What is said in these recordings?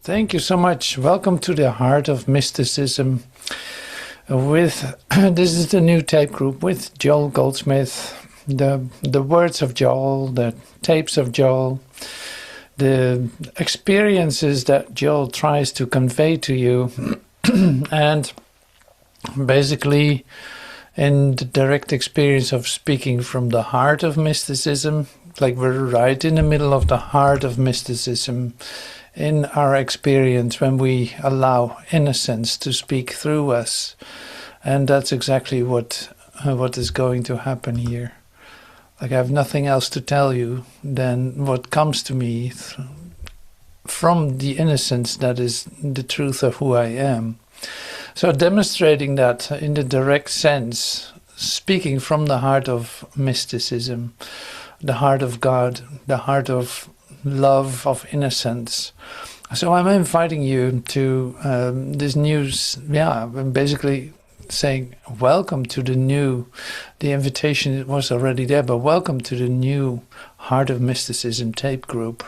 Thank you so much. Welcome to the Heart of Mysticism. With this is the new tape group with Joel Goldsmith. The words of Joel, the tapes of Joel, the experiences that Joel tries to convey to you, and basically in the direct experience of speaking from the heart of mysticism, like we're right in the middle of the heart of mysticism in our experience when we allow innocence to speak through us. And that's exactly what is going to happen here. Like I have nothing else to tell you than what comes to me from the innocence that is the truth of who I am. So demonstrating that in the direct sense, speaking from the heart of mysticism, the heart of God, the heart of love, of innocence. So I'm inviting you to this news. I'm basically saying welcome to the invitation was already there, but welcome to the new Heart of Mysticism tape group.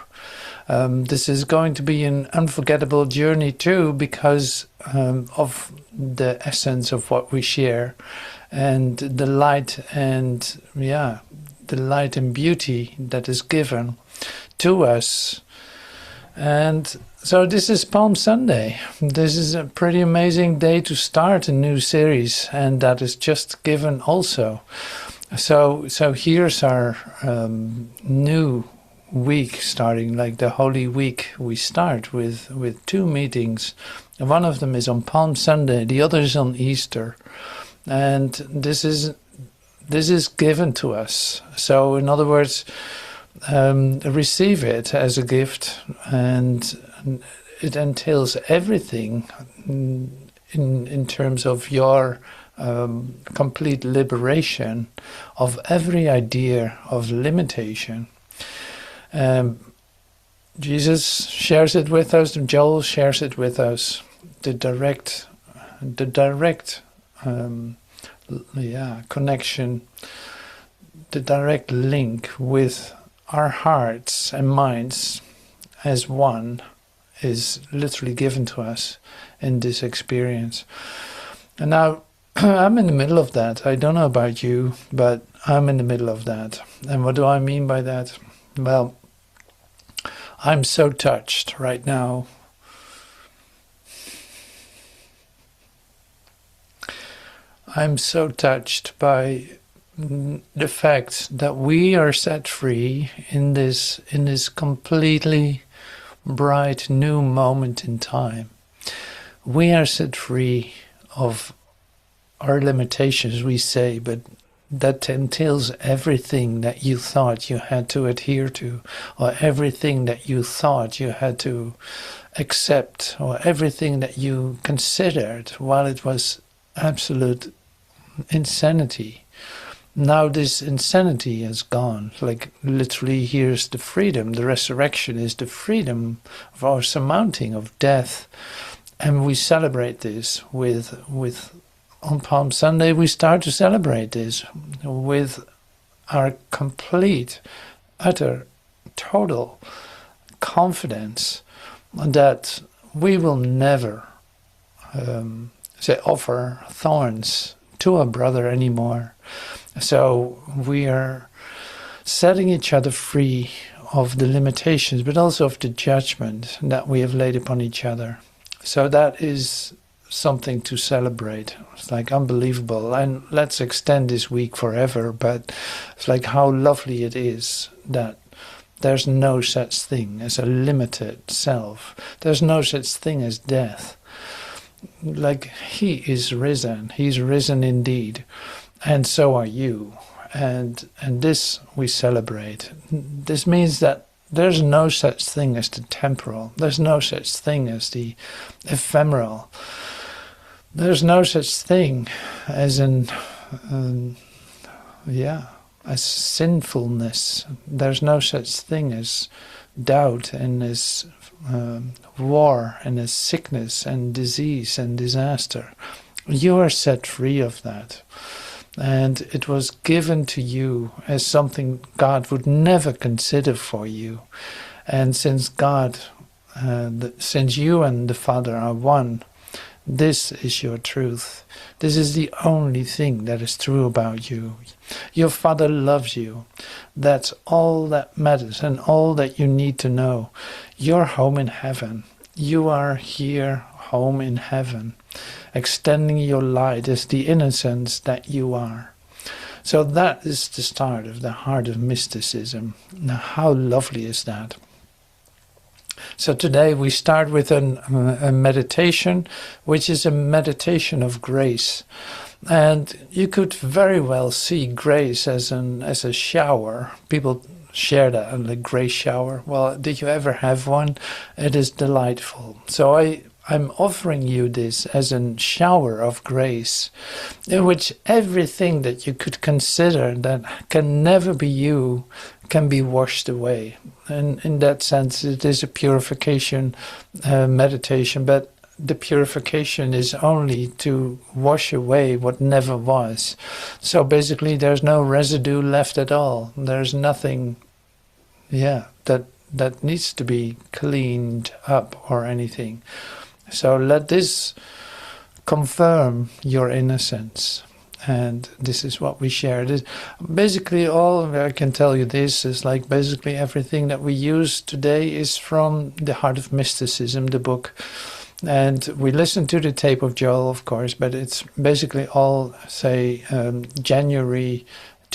This is going to be an unforgettable journey too, because of the essence of what we share and the light and beauty that is given to us. And so this is Palm Sunday. This is a pretty amazing day to start a new series, and that is just given also. So here's our new week starting, like the Holy Week. We start with two meetings. One of them is on Palm Sunday, the other is on Easter. And this is given to us. So in other words, receive it as a gift, and it entails everything in terms of your complete liberation of every idea of limitation. Jesus shares it with us, Joel shares it with us, the direct connection, the direct link with our hearts and minds as one is literally given to us in this experience. And now I'm in the middle of that. I don't know about you, but I'm in the middle of that. And what do I mean by that? Well, I'm so touched right now. I'm so touched by the fact that we are set free in this completely bright new moment in time. We are set free of our limitations, we say, but that entails everything that you thought you had to adhere to, or everything that you thought you had to accept, or everything that you considered while it was absolute insanity. Now this insanity is gone. Like literally here's the freedom. The resurrection is the freedom of our surmounting of death. And we celebrate this with on Palm Sunday we start to celebrate this with our complete, utter, total confidence that we will never offer thorns to a brother anymore. So we are setting each other free of the limitations, but also of the judgment that we have laid upon each other. So that is something to celebrate. It's like unbelievable. And let's extend this week forever, but it's like how lovely it is that there's no such thing as a limited self. There's no such thing as death. Like he is risen. He's risen indeed. And so are you. And this we celebrate. This means that there's no such thing as the temporal. There's no such thing as the ephemeral. There's no such thing as as sinfulness. There's no such thing as doubt and as war and as sickness and disease and disaster. You are set free of that. And it was given to you as something God would never consider for you. And since God since you and the Father are one, this is your truth. This is the only thing that is true about you. Your Father loves you. That's all that matters and all that you need to know. You're home in heaven. You are here, home in heaven. Extending your light as the innocence that you are. So that is the start of the Heart of Mysticism. Now, how lovely is that? So today we start with a meditation, which is a meditation of grace. And you could very well see grace as a shower. People share that, a grace shower. Well, did you ever have one? It is delightful. So I'm offering you this as a shower of grace, in which everything that you could consider that can never be you can be washed away. And in that sense, it is a purification meditation, but the purification is only to wash away what never was. So basically, there's no residue left at all. There's nothing, that needs to be cleaned up or anything. So let this confirm your innocence. And this is what we share. Basically, all I can tell you this is like basically everything that we use today is from the Heart of Mysticism, the book. And we listen to the tape of Joel, of course, but it's basically all, say, January,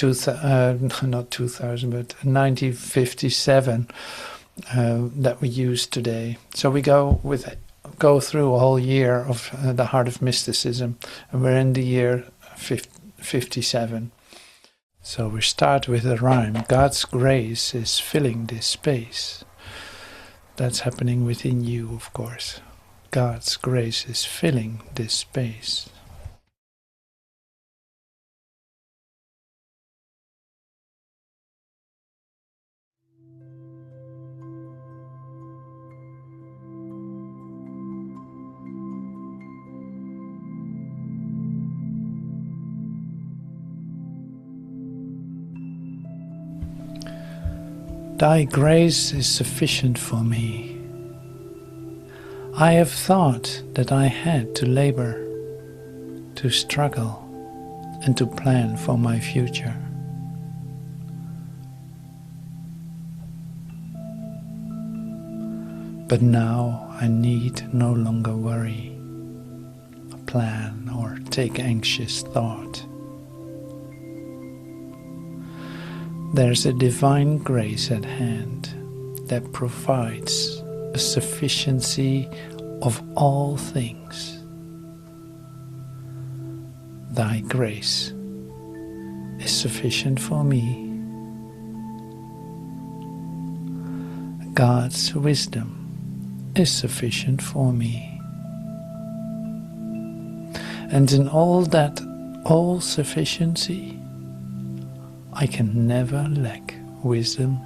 not 2000, but 1957 that we use today. So we go through a whole year of the Heart of Mysticism, and we're in the year 57. So we start with a rhyme. God's grace is filling this space. That's happening within you, of course. God's grace is filling this space. Thy grace is sufficient for me. I have thought that I had to labor, to struggle, and to plan for my future. But now I need no longer worry, plan, or take anxious thought. There's a divine grace at hand that provides a sufficiency of all things. Thy grace is sufficient for me. God's wisdom is sufficient for me. And in all that all-sufficiency, I can never lack wisdom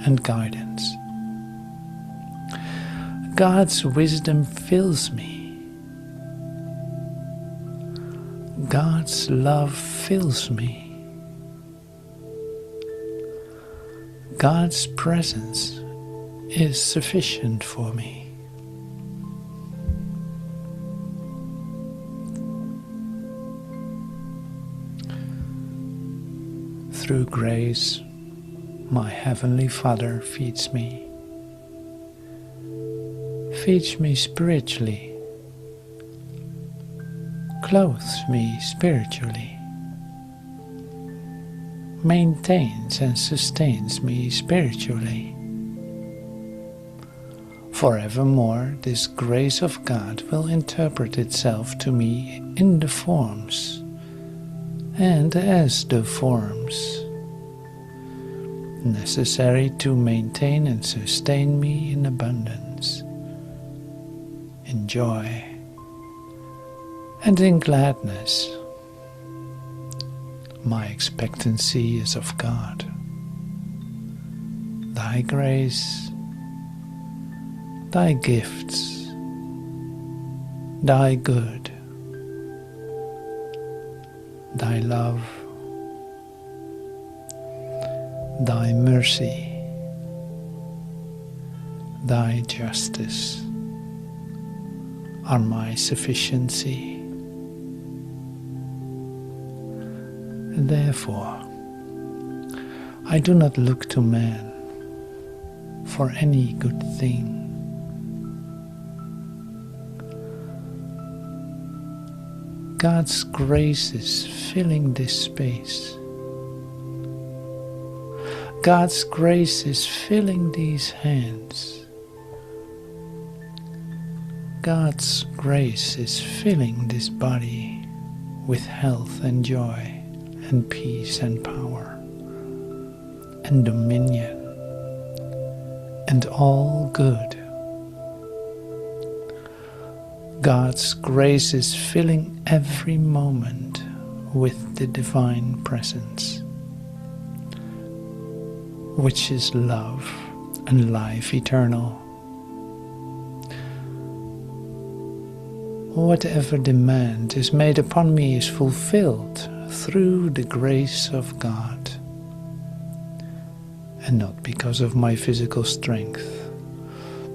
and guidance. God's wisdom fills me. God's love fills me. God's presence is sufficient for me. Through grace, my Heavenly Father feeds me spiritually, clothes me spiritually, maintains and sustains me spiritually. Forevermore, this grace of God will interpret itself to me in the forms and as the forms necessary to maintain and sustain me in abundance, in joy, and in gladness. My expectancy is of God. Thy grace, thy gifts, thy good, thy love, thy mercy, thy justice are my sufficiency. And therefore, I do not look to man for any good thing. God's grace is filling this space. God's grace is filling these hands. God's grace is filling this body with health and joy and peace and power and dominion and all good. God's grace is filling every moment with the divine presence, which is love and life eternal. Whatever demand is made upon me is fulfilled through the grace of God, and not because of my physical strength,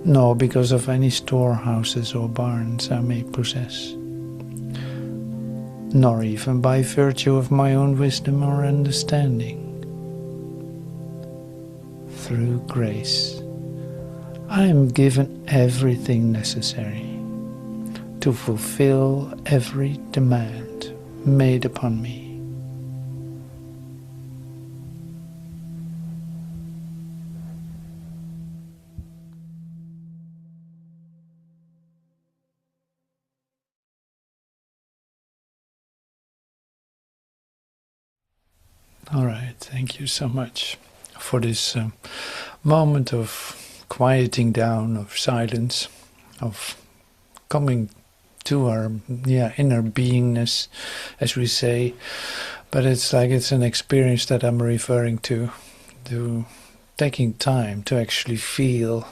nor because of any storehouses or barns I may possess, nor even by virtue of my own wisdom or understanding. Through grace, I am given everything necessary to fulfill every demand made upon me. All right, thank you so much for this moment of quieting down, of silence, of coming to our inner beingness, as we say. But it's like it's an experience that I'm referring to taking time to actually feel,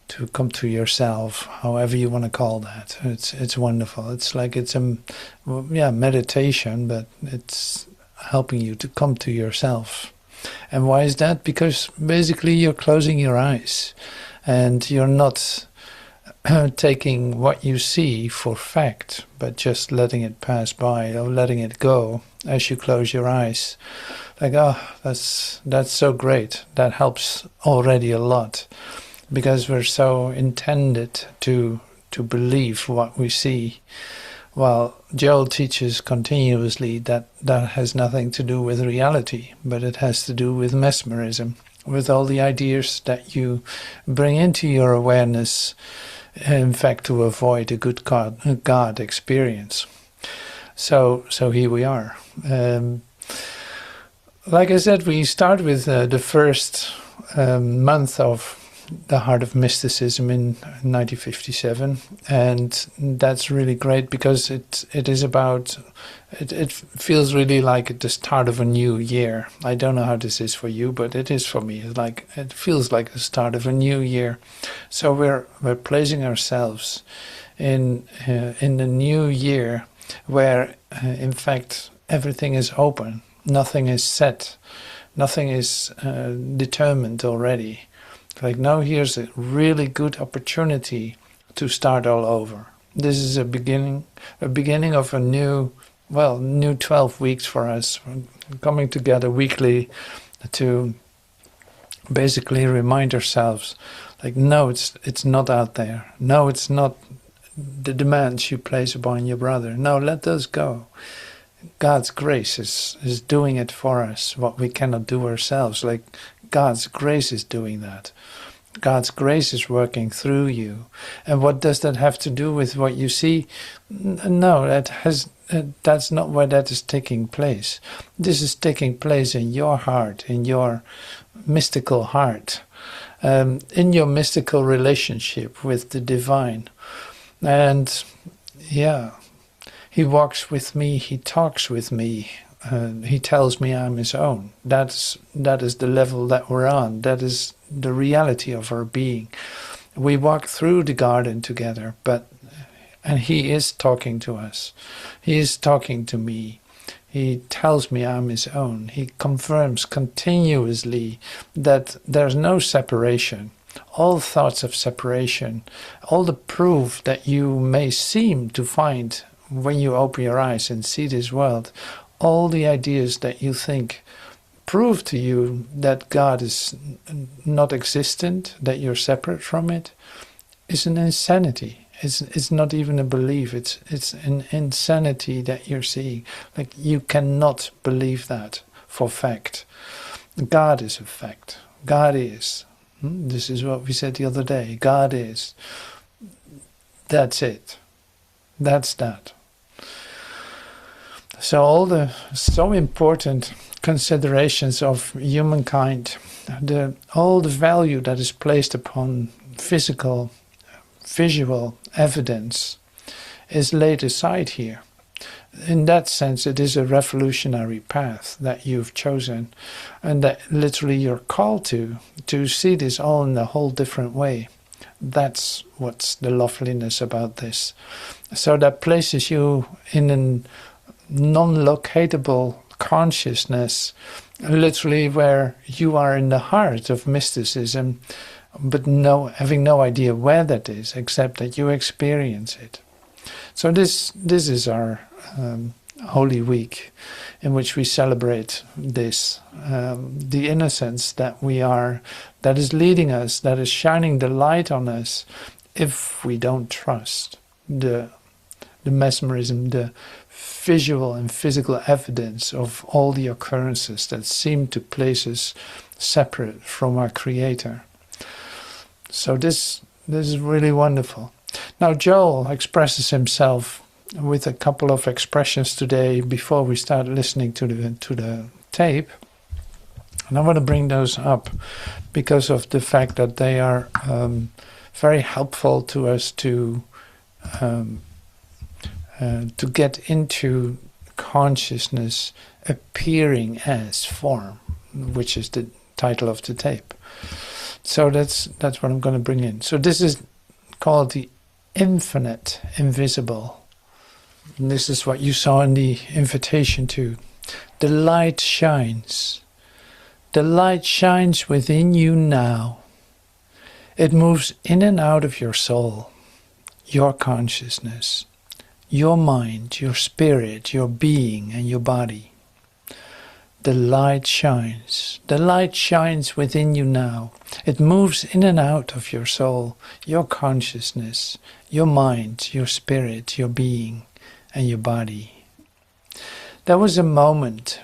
to come to yourself, however you want to call that. It's wonderful. It's like it's a meditation, but it's helping you to come to yourself. And why is that? Because basically you're closing your eyes and you're not taking what you see for fact, but just letting it pass by or letting it go as you close your eyes. Like, oh, that's so great. That helps already a lot, because we're so intended to believe what we see. Well, Joel teaches continuously that has nothing to do with reality, but it has to do with mesmerism, with all the ideas that you bring into your awareness, in fact, to avoid a good God experience. So here we are. Like I said, we start with the first month of the Heart of Mysticism in 1957, and that's really great because it is about, it feels really like the start of a new year. I don't know how this is for you, but it is for me. It's like, it feels like the start of a new year. So we're placing ourselves in the new year, where in fact everything is open, nothing is set, nothing is determined already. Like, now here's a really good opportunity to start all over. This is a beginning of a new 12 weeks for us, coming together weekly to basically remind ourselves, like, no, it's not out there. No, it's not the demands you place upon your brother. No, let those go. God's grace is doing it for us, what we cannot do ourselves. Like, God's grace is doing that. God's grace is working through you. And what does that have to do with what you see? No, that's not where that is taking place. This is taking place in your heart, in your mystical heart, in your mystical relationship with the divine. And yeah, He walks with me, He talks with me. He tells me I'm His own. That is the level that we're on. That is the reality of our being. We walk through the garden together, and He is talking to us. He is talking to me. He tells me I'm His own. He confirms continuously that there's no separation. all thoughts of separation, all the proof that you may seem to find when you open your eyes and see this world, all the ideas that you think prove to you that God is not existent, that you're separate from it, is an insanity. It's not even a belief. It's an insanity that you're seeing. Like, you cannot believe that for fact. God is a fact. God is. This is what we said the other day. God is. That's it. That's that. So all the so important considerations of humankind, all the value that is placed upon visual evidence is laid aside here. In that sense, it is a revolutionary path that you've chosen, and that literally you're called to see this all in a whole different way. That's what's the loveliness about this. So that places you in a non-locatable consciousness, literally where you are in the heart of mysticism, but having no idea where that is, except that you experience it. So this is our Holy Week, in which we celebrate this, the innocence that we are, that is leading us, that is shining the light on us, if we don't trust the mesmerism, the visual and physical evidence of all the occurrences that seem to place us separate from our Creator. So this is really wonderful. Now Joel expresses himself with a couple of expressions today before we start listening to the tape, and I want to bring those up because of the fact that they are very helpful to us to get into consciousness appearing as form, which is the title of the tape. So that's what I'm going to bring in. So this is called the infinite invisible. And this is what you saw in the invitation to. The light shines. The light shines within you now. It moves in and out of your soul, your consciousness, your mind, your spirit, your being, and your body. The light shines. The light shines within you now. It moves in and out of your soul, your consciousness, your mind, your spirit, your being, and your body. There was a moment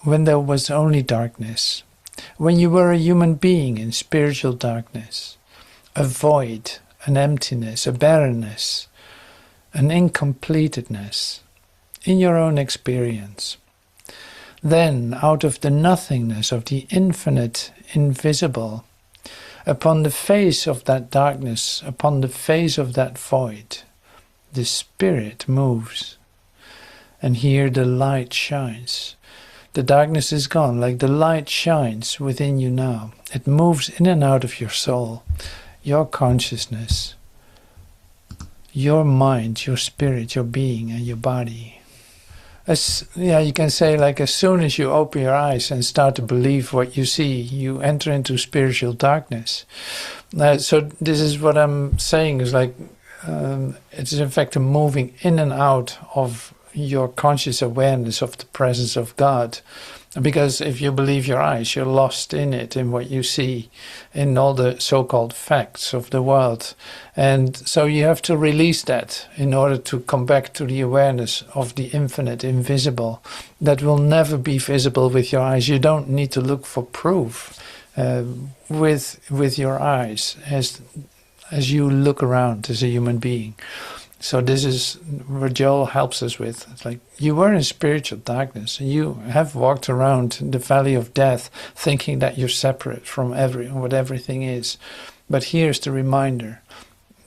when there was only darkness, when you were a human being in spiritual darkness, a void, an emptiness, a barrenness, an incompletedness in your own experience. Then, out of the nothingness of the infinite invisible, upon the face of that darkness, upon the face of that void, the Spirit moves. And here the light shines. The darkness is gone, like the light shines within you now. It moves in and out of your soul, your consciousness, your mind, your spirit, your being, and your body. You can say, like, as soon as you open your eyes and start to believe what you see, you enter into spiritual darkness. So this is what I'm saying, is like, it's in fact a moving in and out of your conscious awareness of the presence of God. Because if you believe your eyes, you're lost in it, in what you see, in all the so-called facts of the world. And so you have to release that in order to come back to the awareness of the infinite invisible that will never be visible with your eyes. You don't need to look for proof with your eyes as you look around as a human being. So this is what Joel helps us with. It's like, you were in spiritual darkness, and you have walked around the valley of death thinking that you're separate from what everything is. But here's the reminder.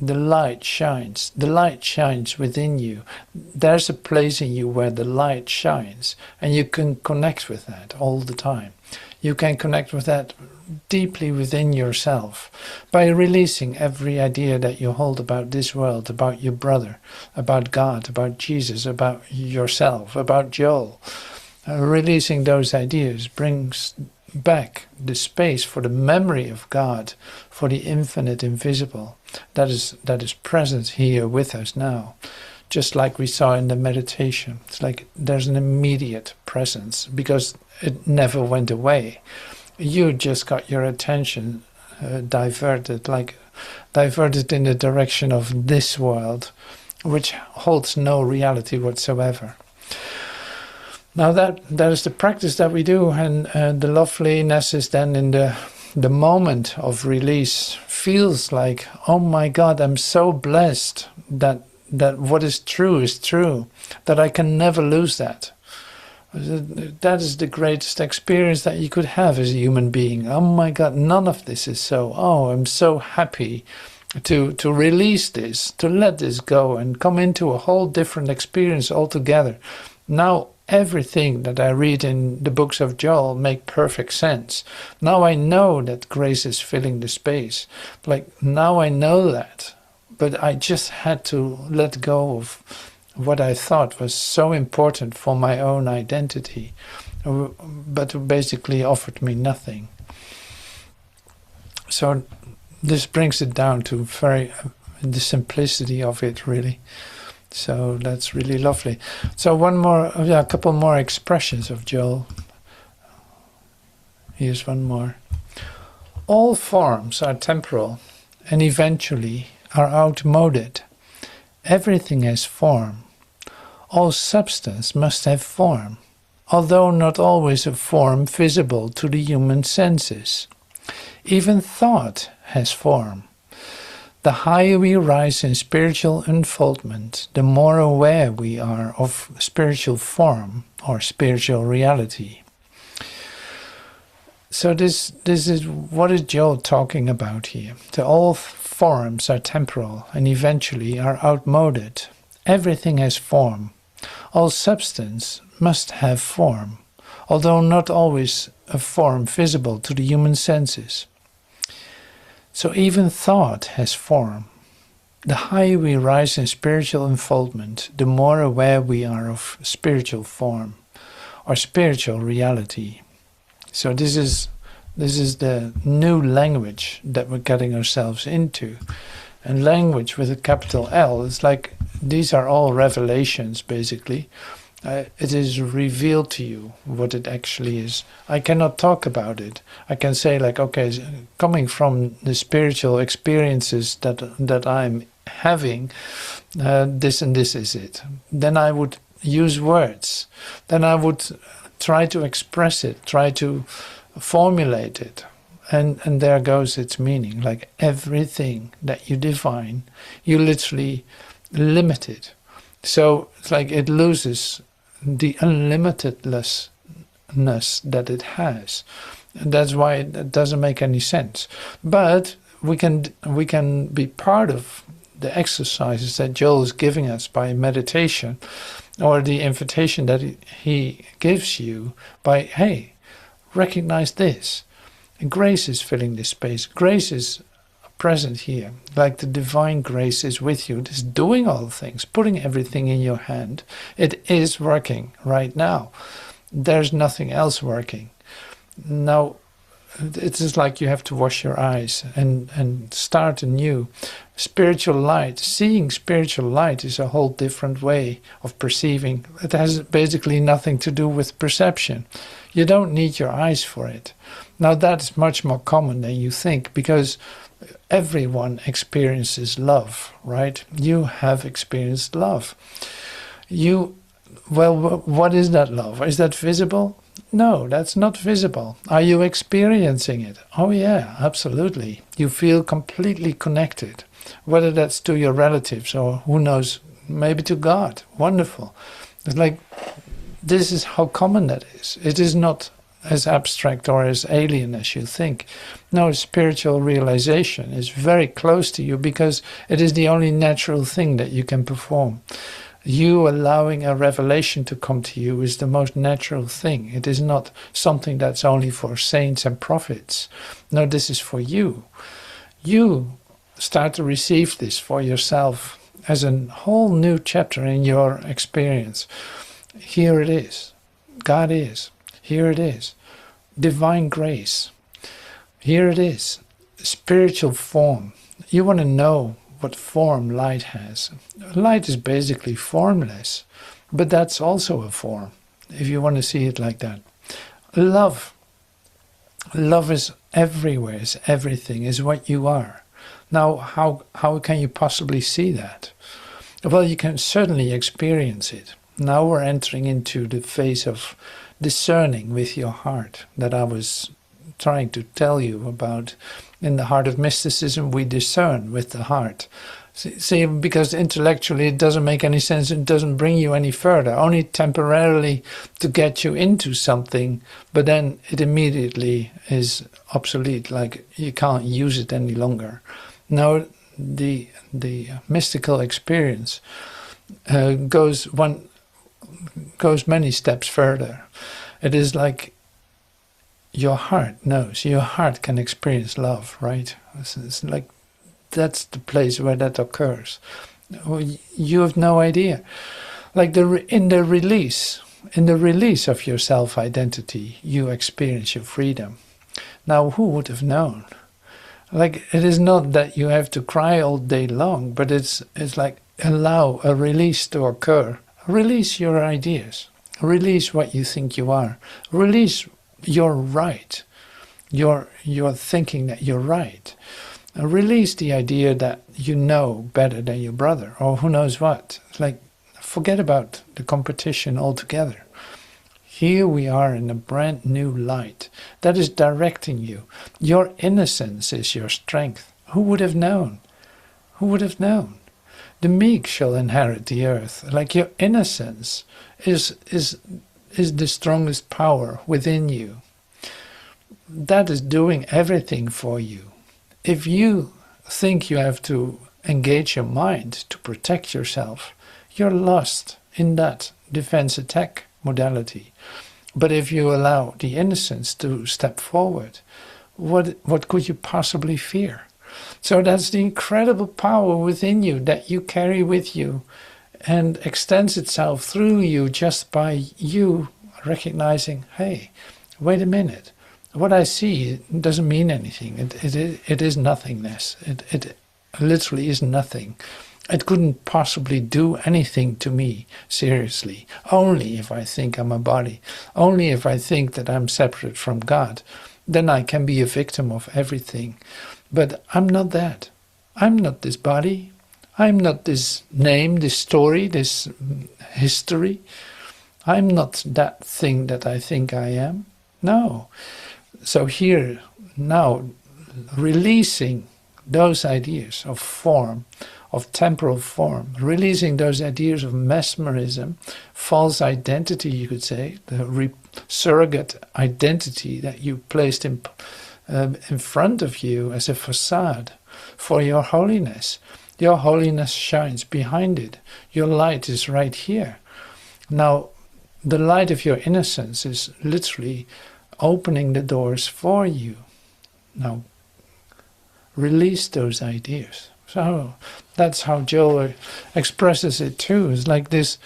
The light shines. The light shines within you. There's a place in you where the light shines, and you can connect with that all the time. You can connect with that deeply within yourself by releasing every idea that you hold about this world, about your brother, about God, about Jesus, about yourself, about Joel. Releasing those ideas brings back the space for the memory of God, for the infinite invisible that is present here with us now. Just like we saw in the meditation. It's like there's an immediate presence because it never went away. You just got your attention diverted in the direction of this world, which holds no reality whatsoever. Now that is the practice that we do, and the loveliness is then in the moment of release feels like, oh my God, I'm so blessed that what is true, that I can never lose that. That is the greatest experience that you could have as a human being. Oh my God, none of this is so. Oh, I'm so happy to release this, to let this go and come into a whole different experience altogether. Now everything that I read in the books of Joel make perfect sense. Now I know that grace is filling the space. Like now I know that. But I just had to let go of what I thought was so important for my own identity, but basically offered me nothing. So this brings it down to the simplicity of it, really. So that's really lovely. So a couple more expressions of Joel. Here's one more. All forms are temporal and eventually are outmoded. Everything has form. All substance must have form, although not always a form visible to the human senses. Even thought has form. The higher we rise in spiritual unfoldment, the more aware we are of spiritual form or spiritual reality. So this is what is Joel talking about here. All forms are temporal and eventually are outmoded. Everything has form. All substance must have form, although not always a form visible to the human senses. So even thought has form. The higher we rise in spiritual unfoldment, the more aware we are of spiritual form or spiritual reality. So this is the new language that we're getting ourselves into. And language with a capital L, it's like these are all revelations, basically. It is revealed to you what it actually is. I cannot talk about it. I can say like, okay, coming from the spiritual experiences that I'm having, this and this is it. Then I would use words. Then I would try to express it, try to formulate it. And there goes its meaning. Like everything that you define, you literally limit it. So it's like it loses the unlimitedness that it has. And that's why it doesn't make any sense. But we can be part of the exercises that Joel is giving us by meditation, or the invitation that he gives you by, hey, recognize this. And grace is filling this space. Grace is present here. Like the divine grace is with you. It is doing all things, putting everything in your hand. It is working right now. There's nothing else working. Now, it is like you have to wash your eyes and start anew. Spiritual light, seeing spiritual light is a whole different way of perceiving. It has basically nothing to do with perception. You don't need your eyes for it. Now that's much more common than you think, because everyone experiences love, right? You have experienced love. What is that love? Is that visible? No, that's not visible. Are you experiencing it? Oh yeah, absolutely. You feel completely connected, whether that's to your relatives or who knows, maybe to God. Wonderful. It's like, this is how common that is. It is not as abstract or as alien as you think. No, spiritual realization is very close to you because it is the only natural thing that you can perform. You allowing a revelation to come to you is the most natural thing. It is not something that's only for saints and prophets. No, this is for you. You start to receive this for yourself as a whole new chapter in your experience. Here it is. God is. Here it is. divine grace. Here it is, spiritual form. You want to know what form light has. Light is basically formless, but that's also a form, if you want to see it like that. Love. Love is everywhere, is everything, is what you are. Now, how can you possibly see that? Well, you can certainly experience it. Now we're entering into the phase of discerning with your heart that I was trying to tell you about. In the Heart of Mysticism, we discern with the heart. See, because intellectually it doesn't make any sense, it doesn't bring you any further, only temporarily to get you into something, but then it immediately is obsolete, like you can't use it any longer. Now, the mystical experience goes many steps further. It is like your heart knows, your heart can experience love, right? It's like that's the place where that occurs. You have no idea. Like in the release of your self-identity, you experience your freedom. Now, who would have known? Like, it is not that you have to cry all day long, but it's like allow a release to occur. Release your ideas. Release what you think you are. Release your right. Your thinking that you're right. Release the idea that you know better than your brother, or who knows what. It's like, forget about the competition altogether. Here we are in a brand new light that is directing you. Your innocence is your strength. Who would have known? Who would have known? The meek shall inherit the earth. Like, your innocence is the strongest power within you. That is doing everything for you. If you think you have to engage your mind to protect yourself, you're lost in that defense attack modality. But if you allow the innocence to step forward, what could you possibly fear? So that's the incredible power within you that you carry with you and extends itself through you just by you recognizing, hey, wait a minute. What I see doesn't mean anything. It is nothingness. It literally is nothing. It couldn't possibly do anything to me, seriously. Only if I think I'm a body. Only if I think that I'm separate from God. Then I can be a victim of everything. But I'm not that. I'm not this body. I'm not this name, this story, this history. I'm not that thing that I think I am. No. So here, now, releasing those ideas of form, of temporal form, releasing those ideas of mesmerism, false identity, you could say, the surrogate identity that you placed in front of you as a facade for your holiness. Your holiness shines behind it. Your light is right here. Now, the light of your innocence is literally opening the doors for you. Now, release those ideas. So that's how Joel expresses it too. It's like this.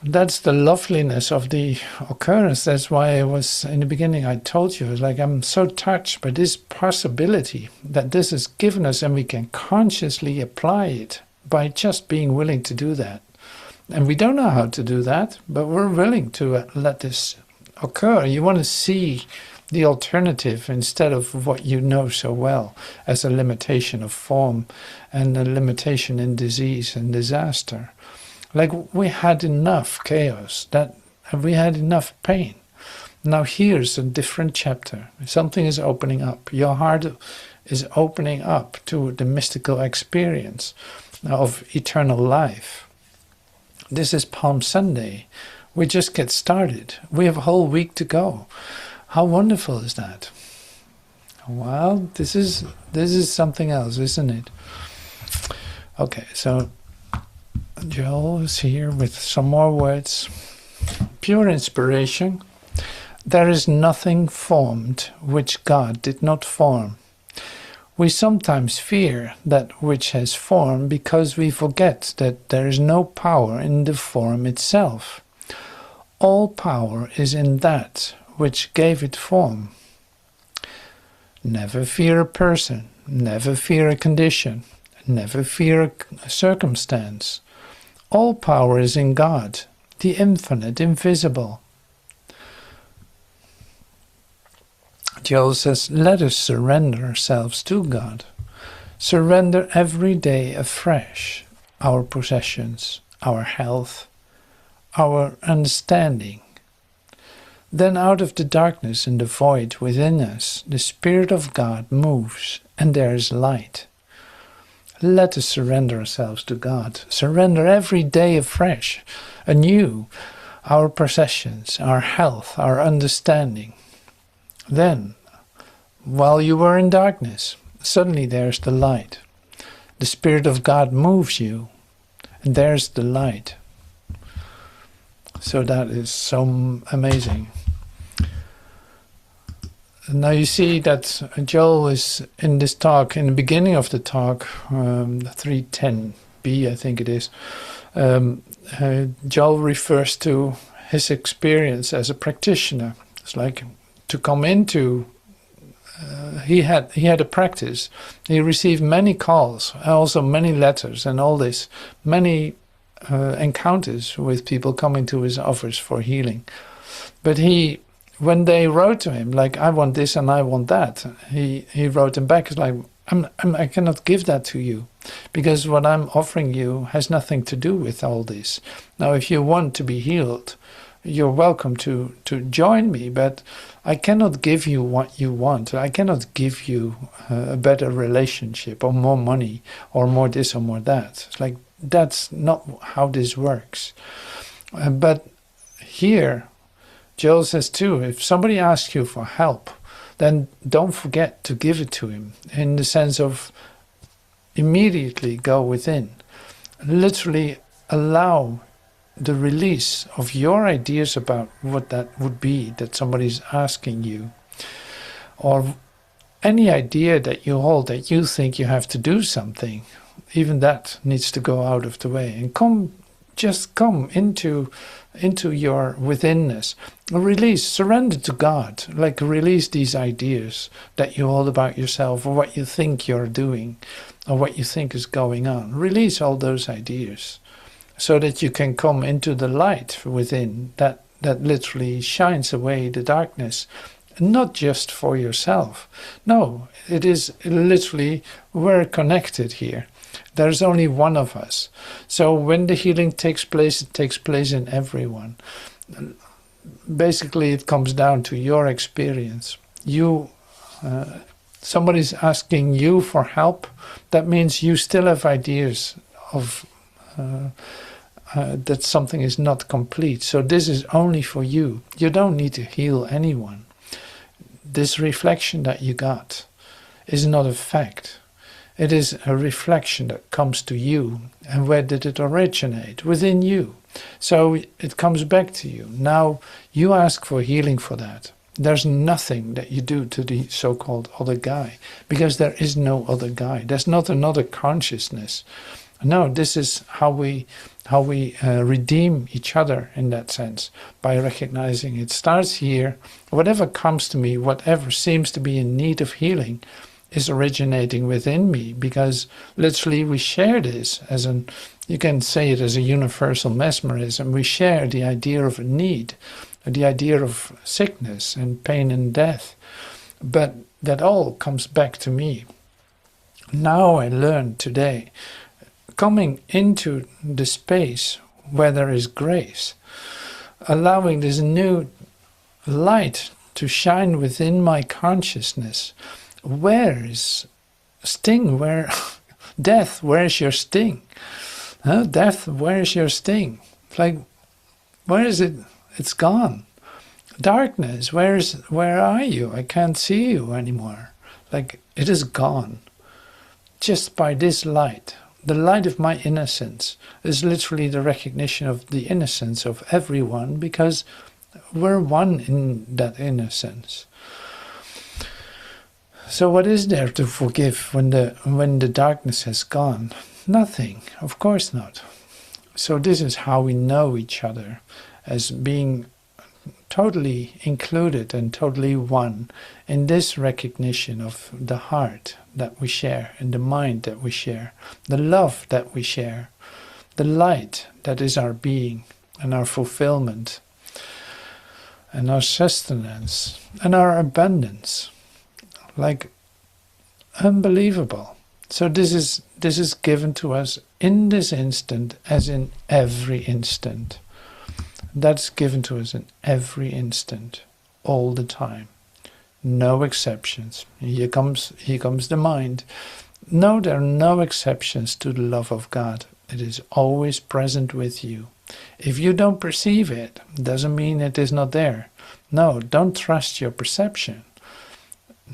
That's the loveliness of the occurrence. That's why I was, in the beginning, I told you, it's like I'm so touched by this possibility that this is given us and we can consciously apply it by just being willing to do that. And we don't know how to do that, but we're willing to let this occur. You want to see the alternative instead of what you know so well as a limitation of form and a limitation in disease and disaster. Like, we had enough chaos, that we had enough pain. Now here's a different chapter. Something is opening up. Your heart is opening up to the mystical experience of eternal life. This is Palm Sunday. We just get started. We have a whole week to go. How wonderful is that? Well, this is something else, isn't it? Okay, so Joel is here with some more words. Pure inspiration. There is nothing formed which God did not form. We sometimes fear that which has form because we forget that there is no power in the form itself. All power is in that which gave it form. Never fear a person, never fear a condition, never fear a circumstance. All power is in God, the infinite, invisible. Joel says, let us surrender ourselves to God. Surrender every day afresh our possessions, our health, our understanding. Then out of the darkness and the void within us, the Spirit of God moves, and there is light. Let us surrender ourselves to God. Surrender every day afresh, anew, our possessions, our health, our understanding. Then, while you were in darkness, suddenly there's the light. The Spirit of God moves you, and there's the light. So that is so amazing. Now you see that Joel is in this talk, in the beginning of the talk, 310b I think it is, Joel refers to his experience as a practitioner. It's like to come into, he had a practice. He received many calls, also many letters and all this, many encounters with people coming to his offers for healing. But when they wrote to him, like, I want this and I want that, he wrote them back, it's like, I cannot give that to you, because what I'm offering you has nothing to do with all this. Now, if you want to be healed, you're welcome to join me, but I cannot give you what you want. I cannot give you a better relationship or more money or more this or more that. It's like, that's not how this works. But here, Joel says too, if somebody asks you for help, then don't forget to give it to him, in the sense of immediately go within. Literally allow the release of your ideas about what that would be that somebody's asking you, or any idea that you hold that you think you have to do something. Even that needs to go out of the way and come into your withinness. Release, surrender to God, like release these ideas that you hold about yourself, or what you think you're doing, or what you think is going on. Release all those ideas so that you can come into the light within that literally shines away the darkness. Not just for yourself. No, it is literally, we're connected here. There's only one of us. So when the healing takes place, it takes place in everyone. Basically, it comes down to your experience. Somebody's asking you for help. That means you still have ideas of that something is not complete. So this is only for you. You don't need to heal anyone. This reflection that you got is not a fact. It is a reflection that comes to you. And where did it originate? Within you. So it comes back to you. Now you ask for healing for that. There's nothing that you do to the so-called other guy, because there is no other guy. There's not another consciousness. No, this is how we redeem each other in that sense, by recognizing it starts here. Whatever comes to me, whatever seems to be in need of healing, is originating within me, because literally we share this as you can say it as a universal mesmerism. We share the idea of a need, the idea of sickness and pain and death, but that all comes back to me. Now I learn today, coming into the space where there is grace, allowing this new light to shine within my consciousness. Where is sting? Where death? Where's your sting? Death, where's your sting? It's like, where is it? It's gone. Darkness, where are you? I can't see you anymore. Like, it is gone. Just by this light. The light of my innocence is literally the recognition of the innocence of everyone, because we're one in that innocence. So what is there to forgive when the darkness has gone? Nothing, of course not. So this is how we know each other, as being totally included and totally one in this recognition of the heart that we share and the mind that we share, the love that we share, the light that is our being and our fulfillment and our sustenance and our abundance. Like, unbelievable. So this is given to us in this instant, as in every instant. That's given to us in every instant, all the time. No exceptions. Here comes the mind. No, there are no exceptions to the love of God. It is always present with you. If you don't perceive it, doesn't mean it is not there. No, don't trust your perception.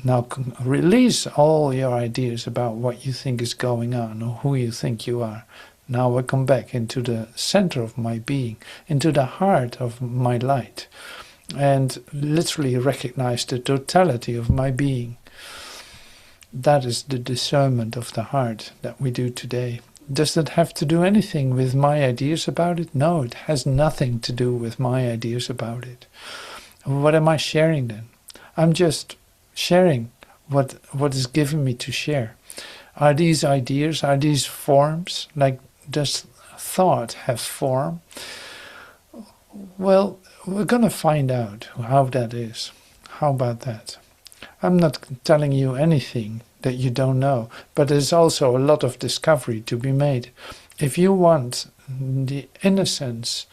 Now release all your ideas about what you think is going on or who you think you are. Now I come back into the center of my being, into the heart of my light, and literally recognize the totality of my being. That is the discernment of the heart that we do today. Does that have to do anything with my ideas about it? No, it has nothing to do with my ideas about it. What am I sharing then? I'm just sharing what is given me to share. Are these ideas, are these forms? Like, does thought have form? Well, we're going to find out how that is. How about that? I'm not telling you anything that you don't know, but there's also a lot of discovery to be made. If you want the innocence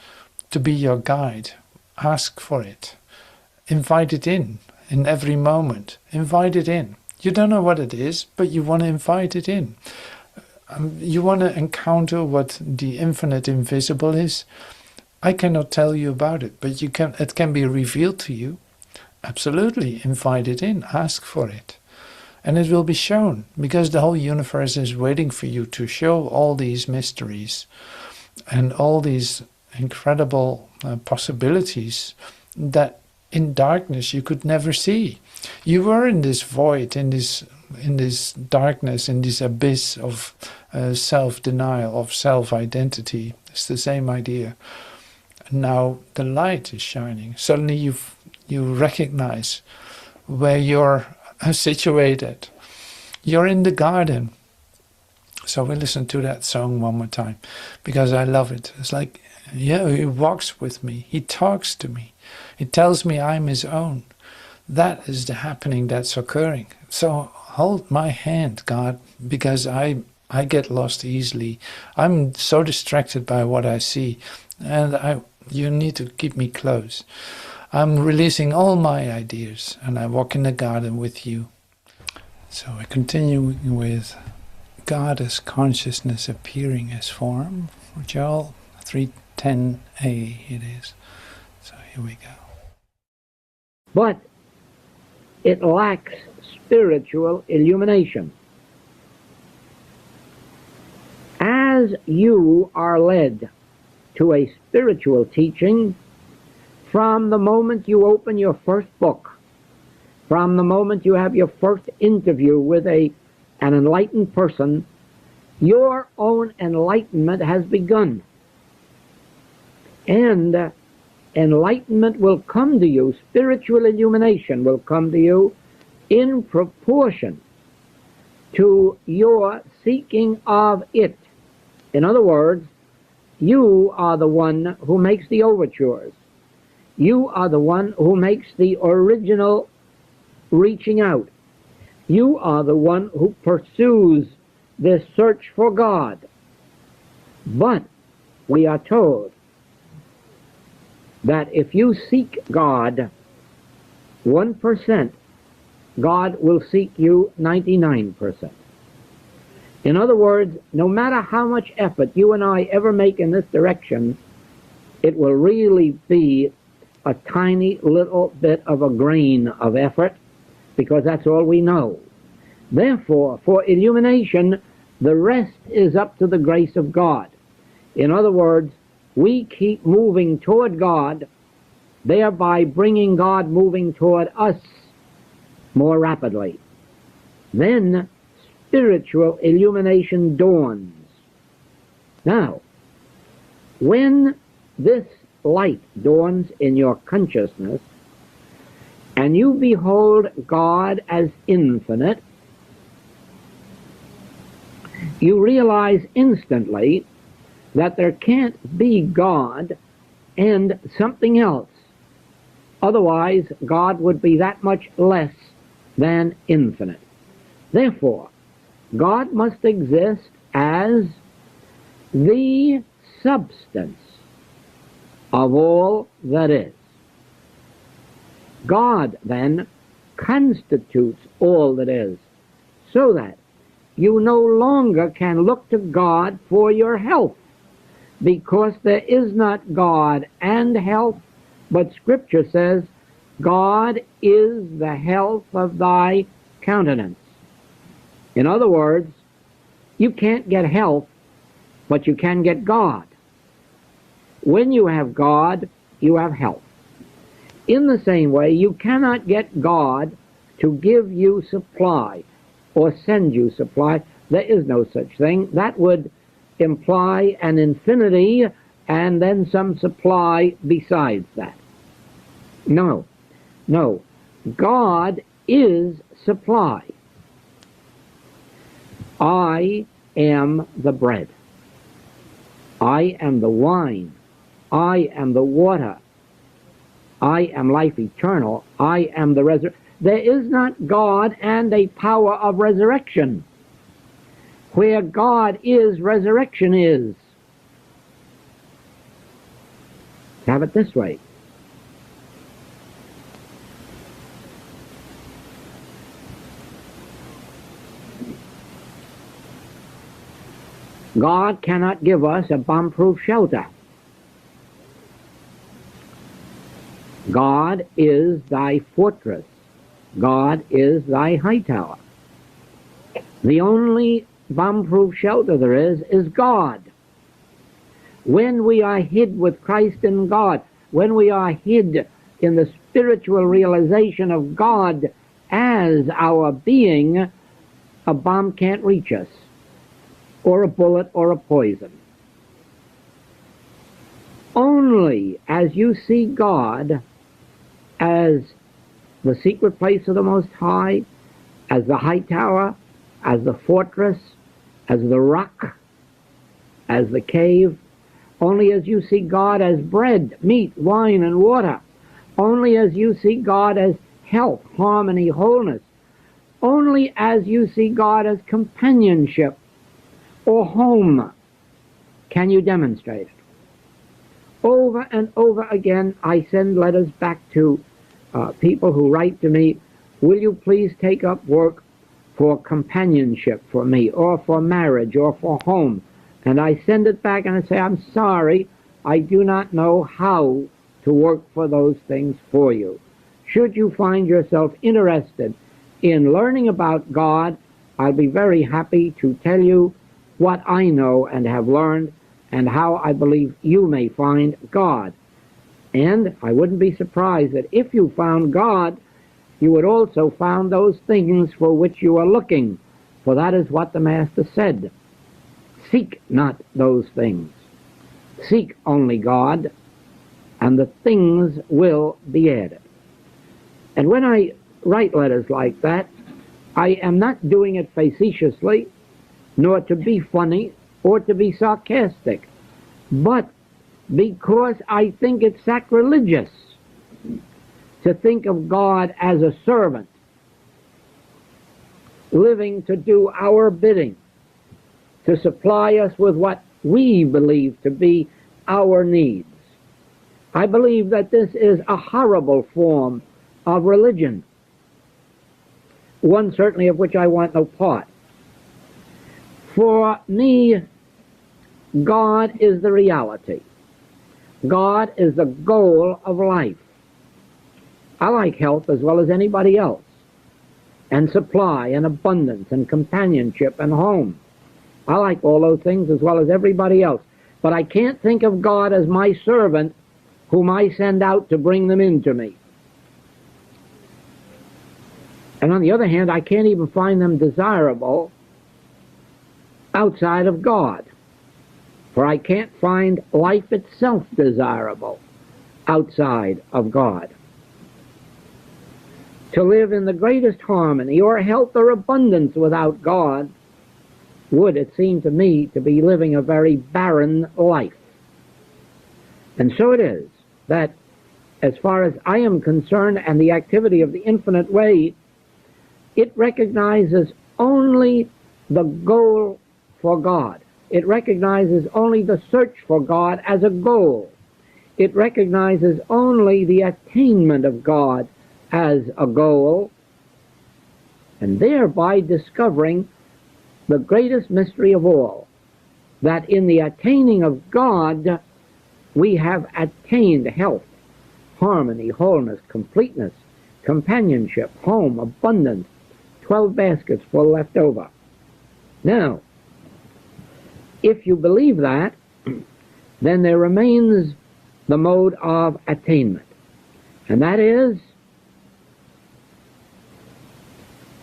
to be your guide, ask for it. Invite it in every moment. Invite it in. You don't know what it is, but you want to invite it in. You want to encounter what the infinite invisible is. I cannot tell you about it, but it can be revealed to you. Absolutely, invite it in, ask for it. And it will be shown, because the whole universe is waiting for you to show all these mysteries and all these incredible possibilities that in darkness you could never see. You were in this void, in this darkness, in this abyss of self-denial, of self-identity. It's the same idea. Now the light is shining. Suddenly you recognize where you're situated. You're in the garden. So we listen to that song one more time, because I love it. It's like, yeah, he walks with me. He talks to me. He tells me I'm his own. That is the happening that's occurring. So hold my hand, God, because I get lost easily. I'm so distracted by what I see, and you need to keep me close. I'm releasing all my ideas, and I walk in the garden with you. So I continue with God as consciousness appearing as form. Joel 3:10a it is. So here we go. But it lacks spiritual illumination. As you are led to a spiritual teaching, from the moment you open your first book, from the moment you have your first interview with an enlightened person, your own enlightenment has begun. And enlightenment will come to you, spiritual illumination will come to you in proportion to your seeking of it. In other words, you are the one who makes the overtures. You are the one who makes the original reaching out. You are the one who pursues this search for God. But we are told that if you seek God 1%, God will seek you 99%. In other words, no matter how much effort you and I ever make in this direction, it will really be a tiny little bit of a grain of effort, because that's all we know. Therefore, for illumination, the rest is up to the grace of God. In other words, we keep moving toward God, thereby bringing God moving toward us more rapidly. Then spiritual illumination dawns. Now, when this light dawns in your consciousness, and you behold God as infinite, you realize instantly that there can't be God and something else. Otherwise, God would be that much less than infinite. Therefore, God must exist as the substance of all that is. God, then, constitutes all that is, so that you no longer can look to God for your health, because there is not God and health, but Scripture says, God is the health of thy countenance. In other words, you can't get health, but you can get God. When you have God, you have health. In the same way, you cannot get God to give you supply or send you supply. There is no such thing. That would imply an infinity and then some supply besides that. No, no. God is supply. I am the bread. I am the wine. I am the water. I am life eternal. I am the resurrection. There is not God and a power of resurrection. Where God is, resurrection is. Have it this way. God cannot give us a bomb-proof shelter. God is thy fortress. God is thy high tower. The only bomb-proof shelter there is God. When we are hid with Christ in God, when we are hid in the spiritual realization of God as our being, a bomb can't reach us, or a bullet or a poison. Only as you see God as the secret place of the Most High, as the high tower, as the fortress, as the rock, as the cave, only as you see God as bread, meat, wine, and water, only as you see God as health, harmony, wholeness, only as you see God as companionship or home, can you demonstrate it. Over and over again, I send letters back to people who write to me, will you please take up work for companionship for me, or for marriage, or for home? And I send it back and I say, I'm sorry, I do not know how to work for those things for you. Should you find yourself interested in learning about God, I'll be very happy to tell you what I know and have learned, and how I believe you may find God. And I wouldn't be surprised that if you found God, you would also find those things for which you are looking, for that is what the Master said. Seek not those things. Seek only God, and the things will be added. And when I write letters like that, I am not doing it facetiously, nor to be funny, or to be sarcastic, but because I think it's sacrilegious to think of God as a servant, living to do our bidding, to supply us with what we believe to be our needs. I believe that this is a horrible form of religion, one certainly of which I want no part. For me, God is the reality. God is the goal of life. I like health as well as anybody else, and supply, and abundance, and companionship, and home. I like all those things as well as everybody else. But I can't think of God as my servant whom I send out to bring them into me. And on the other hand, I can't even find them desirable outside of God. For I can't find life itself desirable. outside of God. To live in the greatest harmony or health or abundance without God would, it seemed to me, to be living a very barren life. And so it is that, as far as I am concerned, and the activity of the Infinite Way, it recognizes only the goal for God. It recognizes only the search for God as a goal. It recognizes only the attainment of God as a goal, and thereby discovering the greatest mystery of all, that in the attaining of God we have attained health, harmony, wholeness, completeness, companionship, home, abundance, 12 baskets full left over. Now, if you believe that, then there remains the mode of attainment, and that is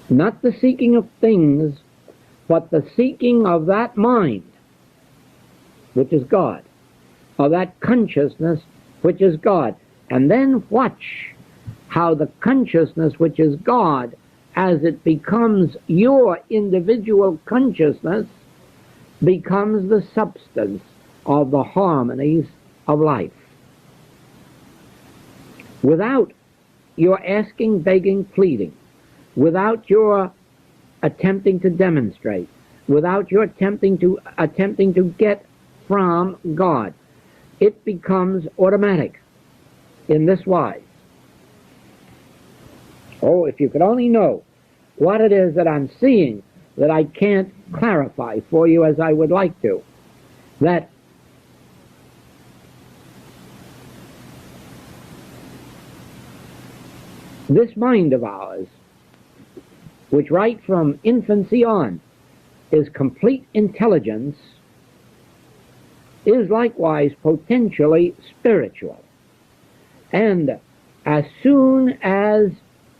not the seeking of things, but the seeking of that mind, which is God, of that consciousness, which is God. And then watch how the consciousness, which is God, as it becomes your individual consciousness, becomes the substance of the harmonies of life. Without your asking, begging, pleading, without your attempting to demonstrate, without your attempting to get from God, it becomes automatic in this wise. Oh, if you could only know what it is that I'm seeing that I can't clarify for you as I would like to, that this mind of ours, which right from infancy on is complete intelligence, is likewise potentially spiritual. And as soon as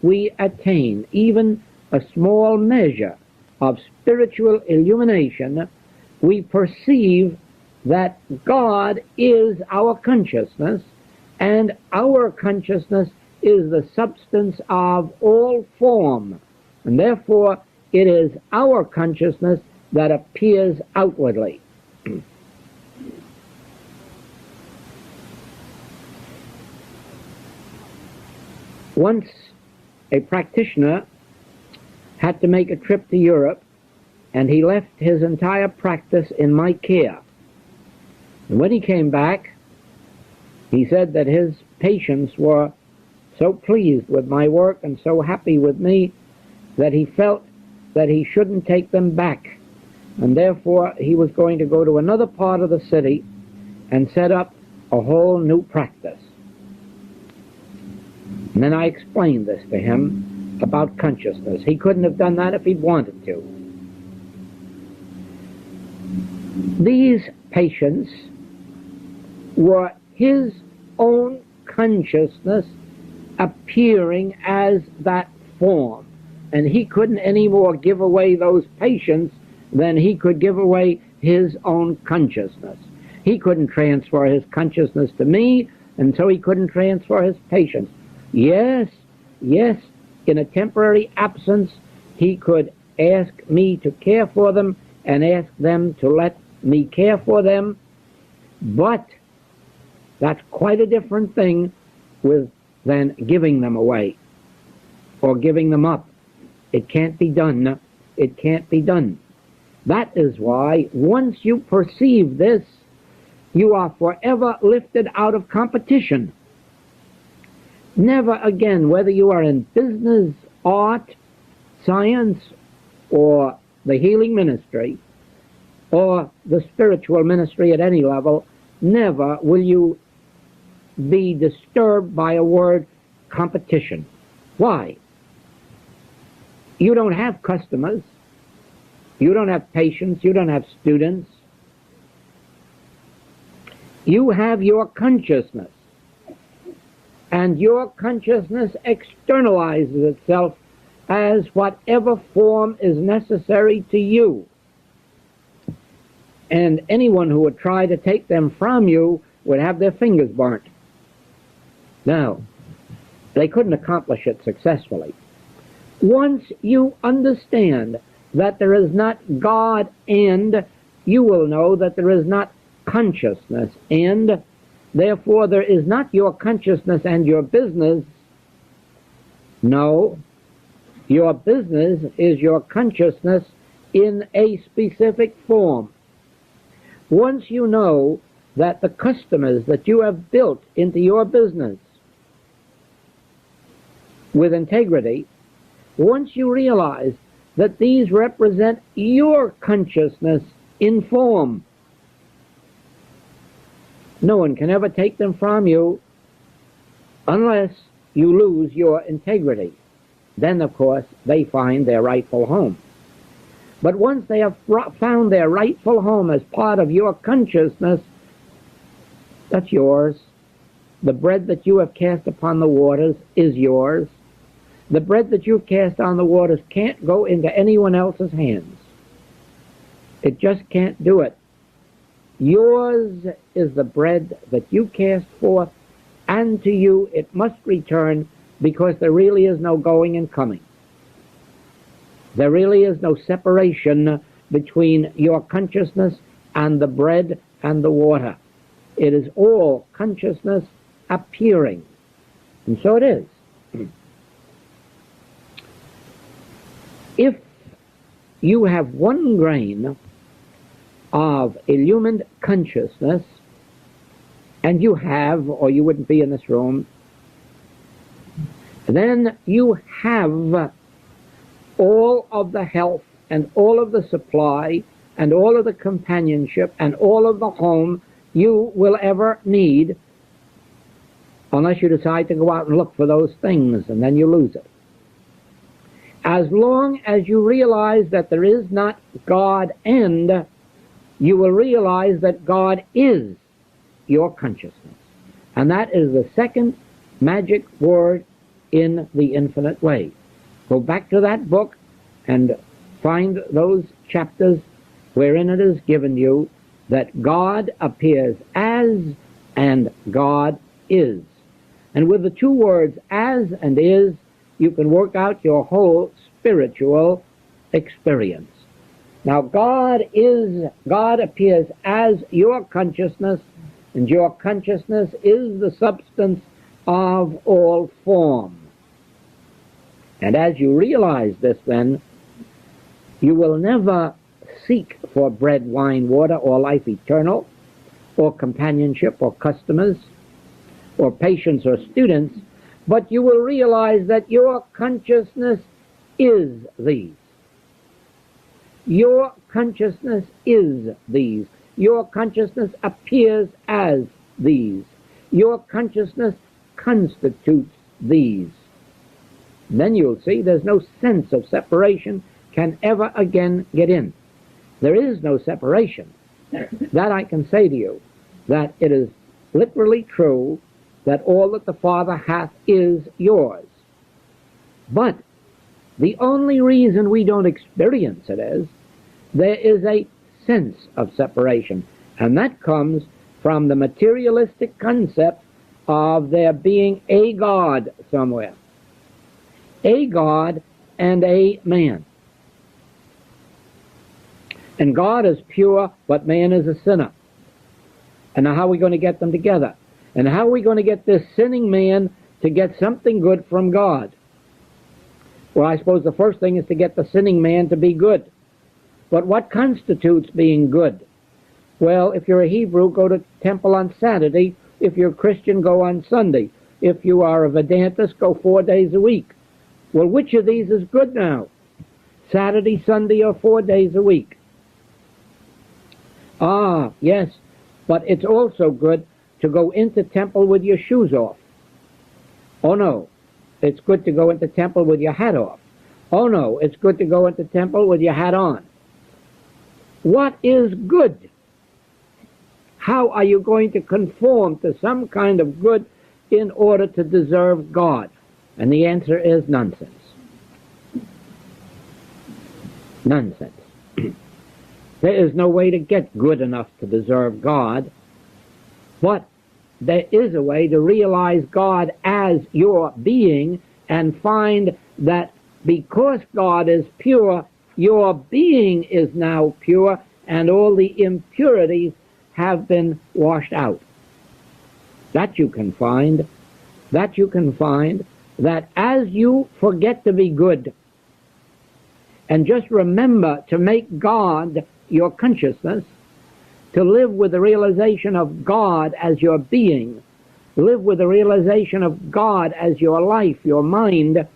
we attain even a small measure of spiritual illumination, we perceive that God is our consciousness, and our consciousness is the substance of all form. And therefore, it is our consciousness that appears outwardly. Once a practitioner had to make a trip to Europe, and he left his entire practice in my care. And when he came back, he said that his patients were so pleased with my work and so happy with me that he felt that he shouldn't take them back, and therefore he was going to go to another part of the city and set up a whole new practice. And then I explained this to him about consciousness. He couldn't have done that if he'd wanted to. These patients were his own consciousness appearing as that form. And he couldn't any more give away those patients than he could give away his own consciousness. He couldn't transfer his consciousness to me, and so he couldn't transfer his patients. Yes, in a temporary absence, he could ask me to care for them and ask them to let me care for them, but that's quite a different thing than giving them away or giving them up. It can't be done. It can't be done. That is why once you perceive this, you are forever lifted out of competition. Never again, whether you are in business, art, science, or the healing ministry, or the spiritual ministry at any level, never will you be disturbed by a word competition. Why? You don't have customers. You don't have patients. You don't have students. You have your consciousness. And your consciousness externalizes itself as whatever form is necessary to you. And anyone who would try to take them from you would have their fingers burnt. Now, they couldn't accomplish it successfully. Once you understand that there is not God and, you will know that there is not consciousness and, therefore there is not your consciousness and your business. No, your business is your consciousness in a specific form. Once you know that the customers that you have built into your business with integrity, once you realize that these represent your consciousness in form, no one can ever take them from you unless you lose your integrity. Then, of course, they find their rightful home. But once they have found their rightful home as part of your consciousness, that's yours. The bread that you have cast upon the waters is yours. The bread that you've cast on the waters can't go into anyone else's hands. It just can't do it. Yours is the bread that you cast forth, and to you it must return, because there really is no going and coming. There really is no separation between your consciousness and the bread and the water. It is all consciousness appearing. And so it is. If you have 1 grain of illumined consciousness, and you have, or you wouldn't be in this room, then you have all of the health and all of the supply and all of the companionship and all of the home you will ever need, unless you decide to go out and look for those things, and then you lose it. As long as you realize that there is not God and, you will realize that God is your consciousness. And that is the second magic word in the infinite way. Go back to that book and find those chapters wherein it is given you that God appears as and God is. And with the 2 words as and is, you can work out your whole spiritual experience. Now, God appears as your consciousness, and your consciousness is the substance of all form. And as you realize this, then, you will never seek for bread, wine, water, or life eternal, or companionship, or customers, or patients, or students, but you will realize that your consciousness is these. Your consciousness is these. Your consciousness appears as these. Your consciousness constitutes these. Then you'll see there's no sense of separation can ever again get in. There is no separation. That I can say to you, that it is literally true that all that the Father hath is yours. But the only reason we don't experience it is there is a sense of separation, and that comes from the materialistic concept of there being a God somewhere. A God and a man. And God is pure, but man is a sinner. And now how are we going to get them together? And how are we going to get this sinning man to get something good from God? Well, I suppose the first thing is to get the sinning man to be good. But what constitutes being good? Well, if you're a Hebrew, go to temple on Saturday. If you're a Christian, go on Sunday. If you are a Vedantist, go 4 days a week. Well, which of these is good now? Saturday, Sunday, or 4 days a week? Ah, yes, but it's also good to go into temple with your shoes off. Oh no, it's good to go into temple with your hat off. Oh no, it's good to go into temple with your hat on. What is good? How are you going to conform to some kind of good in order to deserve God? And the answer is nonsense. Nonsense. There is no way to get good enough to deserve God, but there is a way to realize God as your being and find that because God is pure, your being is now pure, and all the impurities have been washed out. That you can find. That you can find. That as you forget to be good and just remember to make God your consciousness, to live with the realization of God as your being, live with the realization of God as your life, your mind,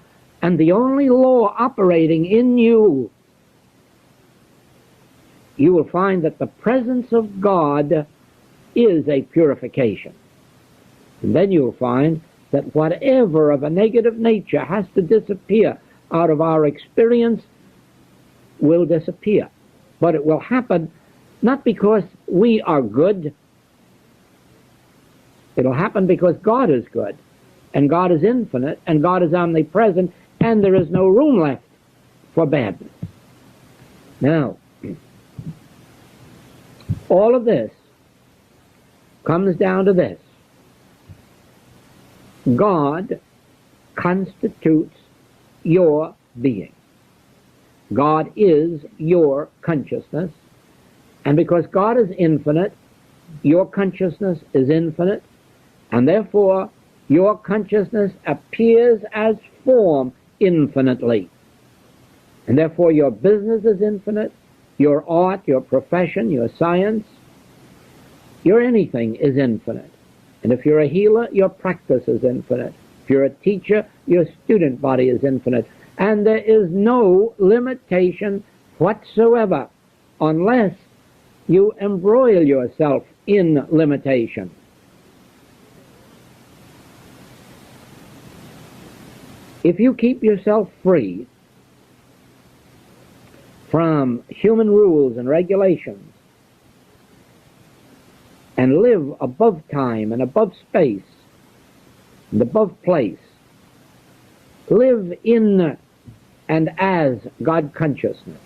and the only law operating in you, you will find that the presence of God is a purification. And then you'll find that whatever of a negative nature has to disappear out of our experience will disappear. But it will happen not because we are good. It'll happen because God is good, and God is infinite, and God is omnipresent, and there is no room left for badness. Now, all of this comes down to this. God constitutes your being. God is your consciousness. And because God is infinite, your consciousness is infinite, and therefore your consciousness appears as form infinitely. And therefore your business is infinite, your art, your profession, your science, your anything is infinite. And if you're a healer, your practice is infinite. If you're a teacher, your student body is infinite. And there is no limitation whatsoever unless you embroil yourself in limitation. If you keep yourself free from human rules and regulations and live above time and above space and above place, live in and as God consciousness,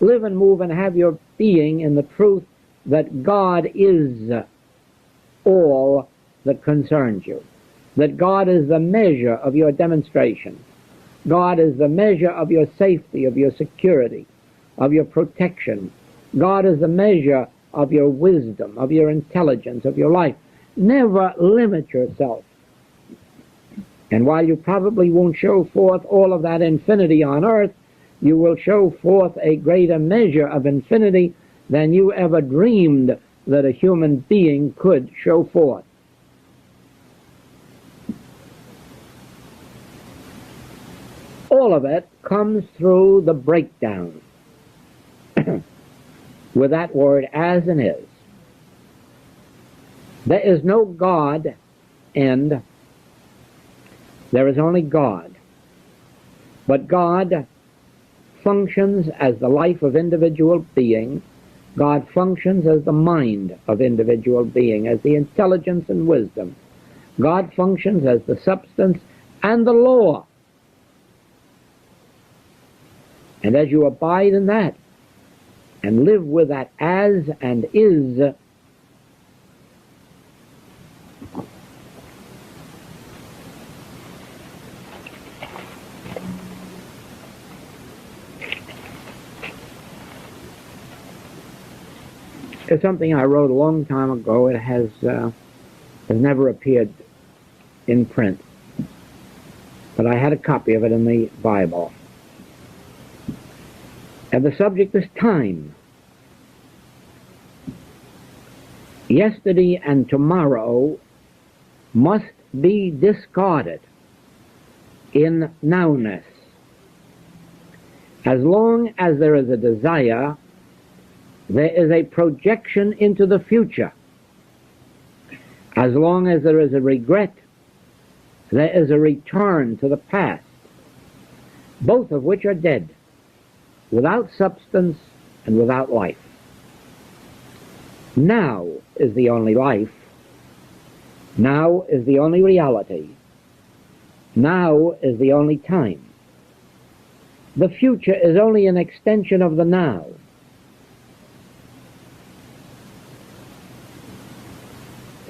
live and move and have your being in the truth that God is all that concerns you, that God is the measure of your demonstration, God is the measure of your safety, of your security, of your protection, God is the measure of your wisdom, of your intelligence, of your life. Never limit yourself. And while you probably won't show forth all of that infinity on earth, you will show forth a greater measure of infinity than you ever dreamed that a human being could show forth. All of it comes through the breakdown with that word as and is. There is no God and there is only God. But God functions as the life of individual being. God functions as the mind of individual being, as the intelligence and wisdom. God functions as the substance and the law. And as you abide in that and live with that as and is, it's something I wrote a long time ago. It has never appeared in print, but I had a copy of it in the Bible. And the subject is time. Yesterday and tomorrow must be discarded in nowness. As long as there is a desire, there is a projection into the future. As long as there is a regret, there is a return to the past, both of which are dead, without substance and without life. Now is the only life. Now is the only reality. Now is the only time. The future is only an extension of the now.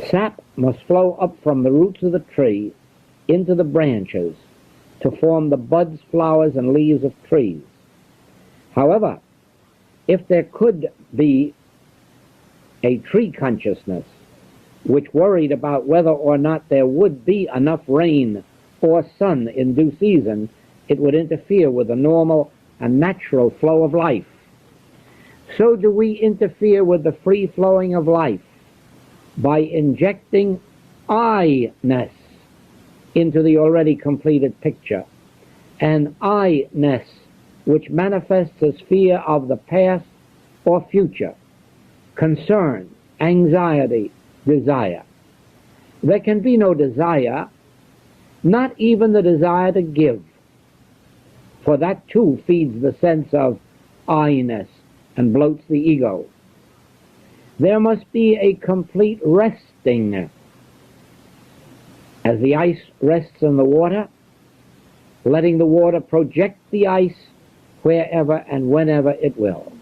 Sap must flow up from the roots of the tree into the branches to form the buds, flowers, and leaves of trees. However, if there could be a tree consciousness which worried about whether or not there would be enough rain or sun in due season, it would interfere with the normal and natural flow of life. So do we interfere with the free flowing of life by injecting I-ness into the already completed picture. An I-ness which manifests as fear of the past or future, concern, anxiety, desire. There can be no desire, not even the desire to give, for that too feeds the sense of I-ness and bloats the ego. There must be a complete resting. As the ice rests in the water, letting the water project the ice wherever and whenever it will.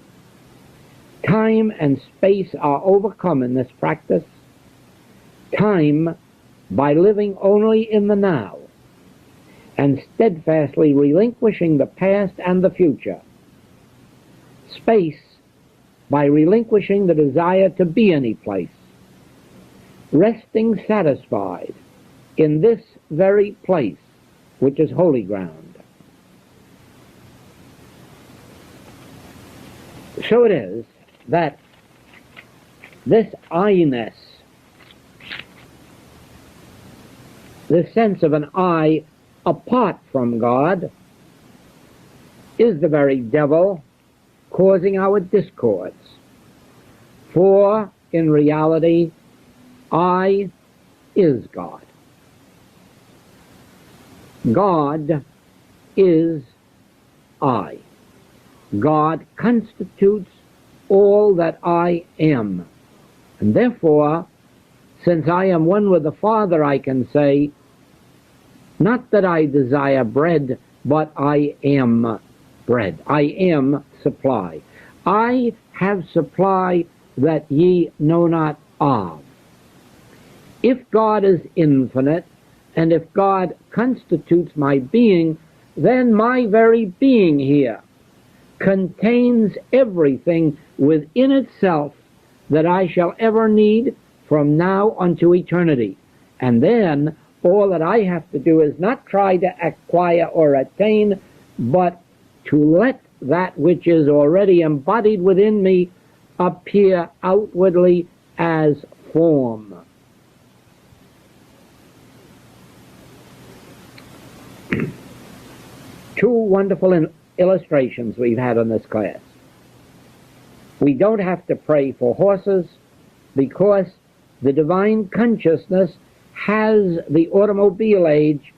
Time and space are overcome in this practice. Time by living only in the now and steadfastly relinquishing the past and the future. Space by relinquishing the desire to be any place. Resting satisfied in this very place, which is holy ground. So it is that this I-ness, this sense of an I apart from God, is the very devil causing our discords. For, in reality, I is God. God is I. God constitutes all that I am. And therefore, since I am one with the Father, I can say, not that I desire bread, but I am bread. I am supply. I have supply that ye know not of. If God is infinite, and if God constitutes my being, then my very being here contains everything within itself that I shall ever need from now unto eternity. And then all that I have to do is not try to acquire or attain, but to let that which is already embodied within me appear outwardly as form. Two wonderful illustrations we've had in this class. We don't have to pray for horses because the divine consciousness has the automobile age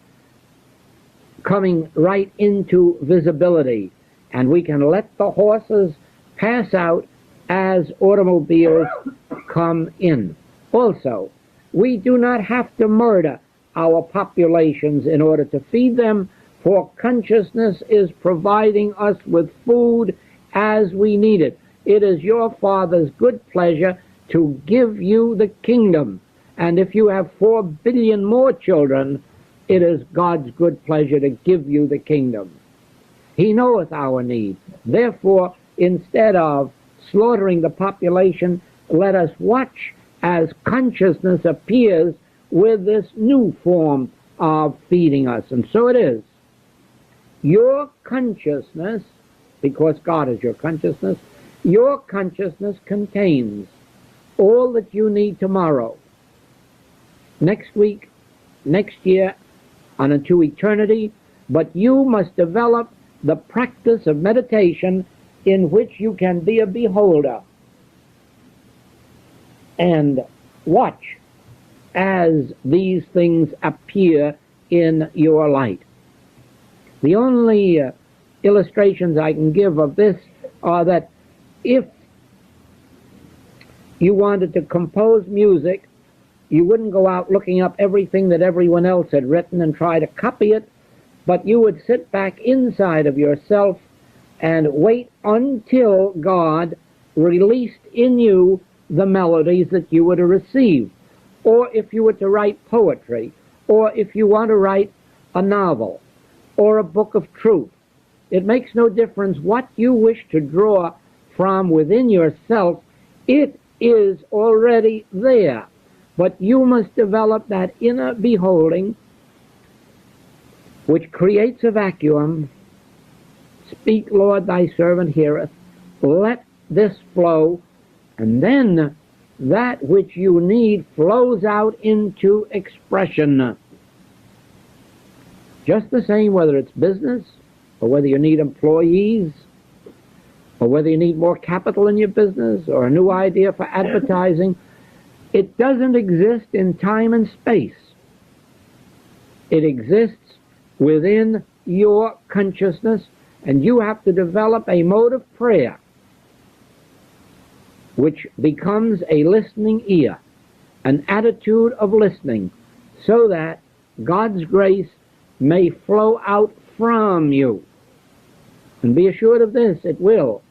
coming right into visibility, and we can let the horses pass out as automobiles come in. Also, we do not have to murder our populations in order to feed them, for consciousness is providing us with food as we need it. It is your Father's good pleasure to give you the kingdom. And if you have 4 billion more children, it is God's good pleasure to give you the kingdom. He knoweth our need. Therefore, instead of slaughtering the population, let us watch as consciousness appears with this new form of feeding us. And so it is. Your consciousness, because God is your consciousness contains all that you need tomorrow, next week, next year, and unto eternity. But you must develop the practice of meditation in which you can be a beholder and watch as these things appear in your light. The only illustrations I can give of this are that if you wanted to compose music, you wouldn't go out looking up everything that everyone else had written and try to copy it, but you would sit back inside of yourself and wait until God released in you the melodies that you were to receive. or if you were to write poetry, or if you want to write a novel, or a book of truth. It makes no difference what you wish to draw from within yourself. It is already there. But you must develop that inner beholding which creates a vacuum. Speak, Lord, thy servant heareth. Let this flow, and then that which you need flows out into expression. Just the same whether it's business, or whether you need employees, or whether you need more capital in your business, or a new idea for advertising. It doesn't exist in time and space. It exists within your consciousness, and you have to develop a mode of prayer which becomes a listening ear, an attitude of listening, so that God's grace may flow out from you. And be assured of this, it will,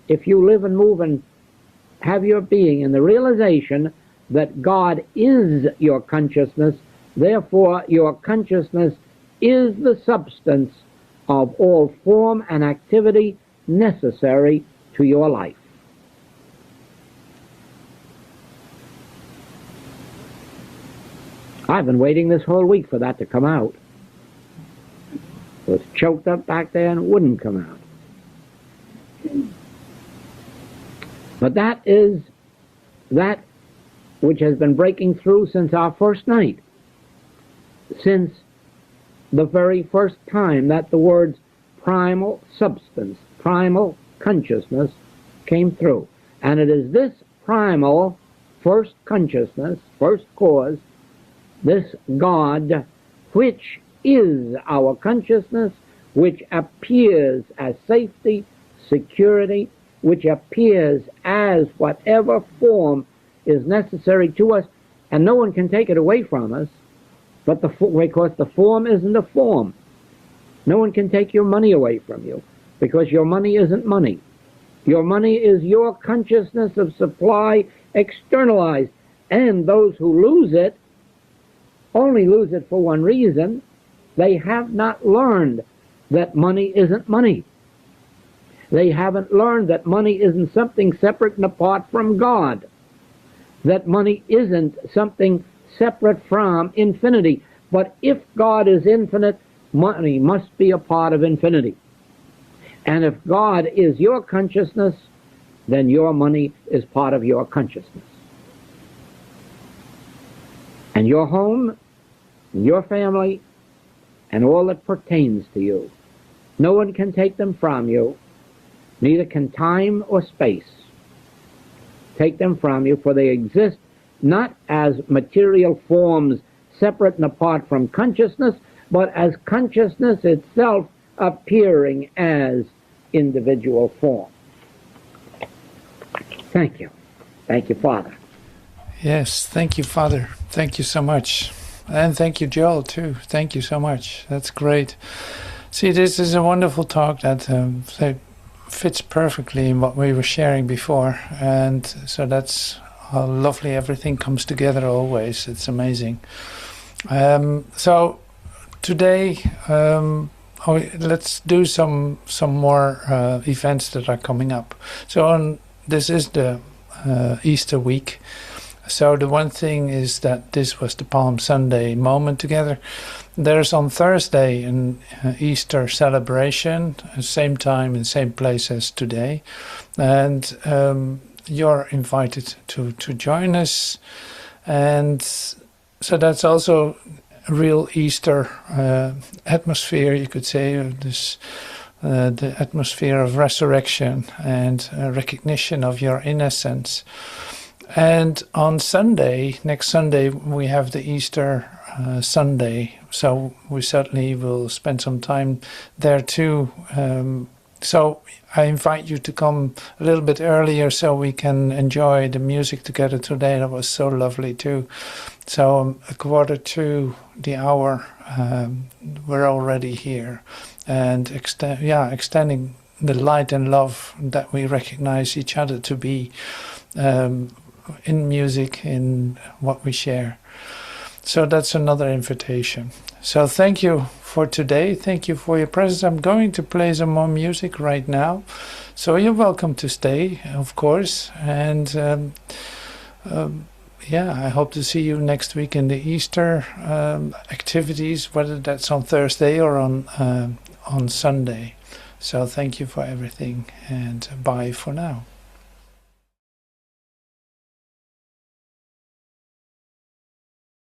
if you live and move and have your being in the realization that God is your consciousness, therefore your consciousness is the substance of all form and activity necessary to your life. I've been waiting this whole week for that to come out. It was choked up back there and it wouldn't come out. But that is that which has been breaking through since our first night, since the very first time that the words primal substance, primal consciousness came through. And it is this primal first consciousness, first cause, this God, which is our consciousness, which appears as safety, security, which appears as whatever form is necessary to us, and no one can take it away from us, but because the form isn't a form. No one can take your money away from you, because your money isn't money. Your money is your consciousness of supply externalized, and those who lose it only lose it for one reason. They have not learned that money isn't money. They haven't learned that money isn't something separate and apart from God. That money isn't something separate from infinity. But if God is infinite, money must be a part of infinity. And if God is your consciousness, then your money is part of your consciousness. And your home, your family, and all that pertains to you, no one can take them from you, neither can time or space take them from you, for they exist not as material forms separate and apart from consciousness, but as consciousness itself appearing as individual form. Thank you. Thank you, Father. Yes, thank you, Father. Thank you so much. And thank you, Joel, too. Thank you so much. That's great. See, this is a wonderful talk that fits perfectly in what we were sharing before. And so that's how lovely everything comes together always. It's amazing. So today, let's do some more events that are coming up. So this is the Easter week. So the one thing is that this was the Palm Sunday moment together. There's on Thursday an Easter celebration, same time and same place as today. And you're invited to join us. And so that's also a real Easter atmosphere, you could say, of this, the atmosphere of resurrection and recognition of your innocence. And on Sunday, next Sunday, we have the Easter Sunday, so we certainly will spend some time there too. So I invite you to come a little bit earlier so we can enjoy the music together today. That was so lovely too. So a quarter to the hour, we're already here, and extending the light and love that we recognize each other to be. in music, in what we share. So that's another invitation. So thank you for today. Thank you for your presence. I'm going to play some more music right now. So you're welcome to stay, of course. And yeah, I hope to see you next week in the Easter activities, whether that's on Thursday or on Sunday. So thank you for everything, and bye for now.